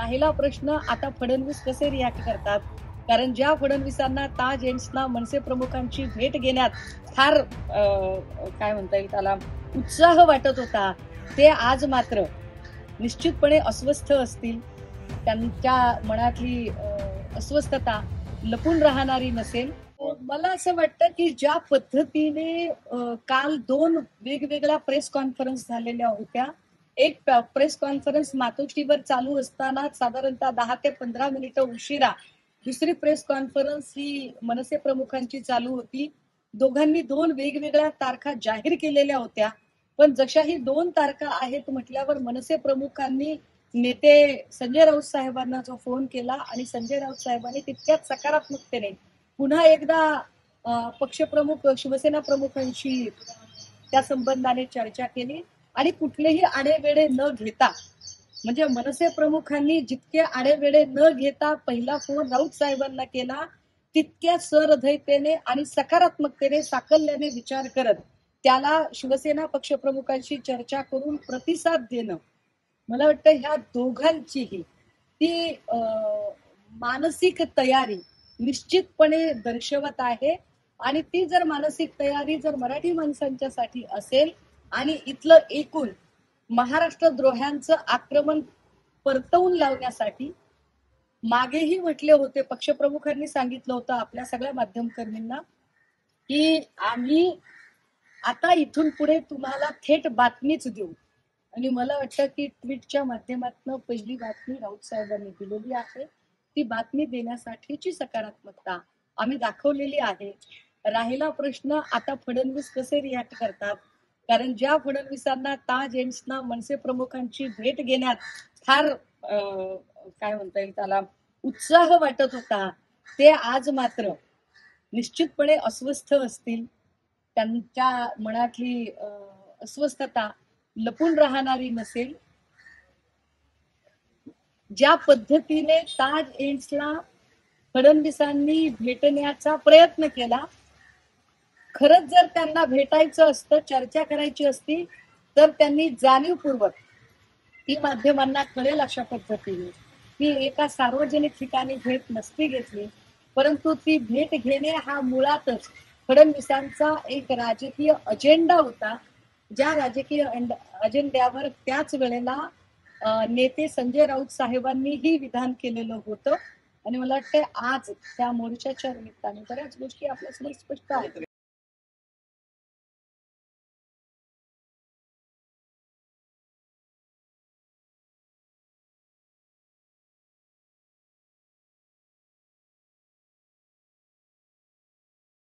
राहिला प्रश्न आता फडणवीस कसे रिॲक्ट करतात. कारण ज्या फडणवीसांना ताज एंड्सना मनसे प्रमुखांची भेट घेण्यात फार काय म्हणता येईल त्याला उत्साह वाटत होता, ते आज मात्र निश्चितपणे अस्वस्थ असतील. त्यांच्या मनातली अस्वस्थता लपून राहणारी नसेल. मला असं वाटतं की ज्या पद्धतीने काल 2 वेगवेगळ्या प्रेस कॉन्फरन्स झालेल्या होत्या. एक प्रेस कॉन्फरन्स मातोश्रीवर चालू असताना साधारणतः 10 ते 15 मिनिटं उशिरा दुसरी प्रेस कॉन्फरन्स ही मनसे प्रमुखांची चालू होती. दोघांनी 2 वेगवेगळ्या तारखा जाहीर केलेल्या होत्या. पण जशा ही 2 तारखा आहेत म्हटल्यावर मनसे प्रमुखांनी नेते संजय राऊत साहेबांना जो फोन केला आणि संजय राऊत साहेबांनी तितक्याच सकारात्मकतेने पुन्हा एकदा पक्षप्रमुख शिवसेना प्रमुखांशी त्या संबंधाने चर्चा केली आणि कुठलेही आडेवेडे न घेता म्हणजे मनसे प्रमुखांनी जितके आडेवेडे न घेता पहिला फोन राऊत साहेबांना केला तितक्या सहृदयतेने आणि सकारात्मकतेने साकल्याने विचार करत त्याला शिवसेना पक्षप्रमुखांशी चर्चा करून प्रतिसाद देणं मला वाटतं ह्या दोघांचीही ती मानसिक तयारी निश्चितपणे दर्शवत आहे. आणि ती जर मानसिक तयारी जर मराठी माणसांच्यासाठी असेल आणि इथलं एकूण महाराष्ट्र द्रोह्यांचं आक्रमण परतवून लावण्यासाठी मागेही म्हटले होते, पक्षप्रमुखांनी सांगितलं होतं आपल्या सगळ्या माध्यमकर्मींना की आम्ही आता इथून पुढे तुम्हाला थेट बातमीच देऊ. आणि मला वाटतं की ट्विटच्या माध्यमातून पहिली बातमी राऊत साहेबांनी दिलेली आहे. ती बातमी देण्यासाठीची सकारात्मकता आम्ही दाखवलेली आहे. राहिला प्रश्न आता फडणवीस कसे रिॲक्ट करतात. कारण ज्या फडणवीसांना ताज एंड्सना मनसे प्रमुखांची भेट घेण्यात फार काय म्हणता येईल त्याला उत्साह वाटत होता, ते आज मात्र निश्चितपणे अस्वस्थ असतील. त्यांच्या मनातली अस्वस्थता लपून राहणारी नसेल. ज्या पद्धतीने ताज एंड्सला फडणवीसांनी भेटण्याचा प्रयत्न केला, खरंच जर त्यांना भेटायचं असतं, चर्चा करायची असती तर त्यांनी जाणीवपूर्वक ती माध्यमांना कळेल अशा पद्धतीने ती एका सार्वजनिक ठिकाणी भेट नसती घेतली. परंतु ती भेट घेणे हा मुळातच फडणवीसांचा एक राजकीय अजेंडा होता. ज्या राजकीय अजेंड्यावर त्याच वेळेला नेते संजय राऊत साहेबांनीही विधान केलेलं होतं. आणि मला वाटतं आज त्या मोर्चाच्या निमित्ताने बऱ्याच गोष्टी आपल्यासमोर स्पष्ट आहेत.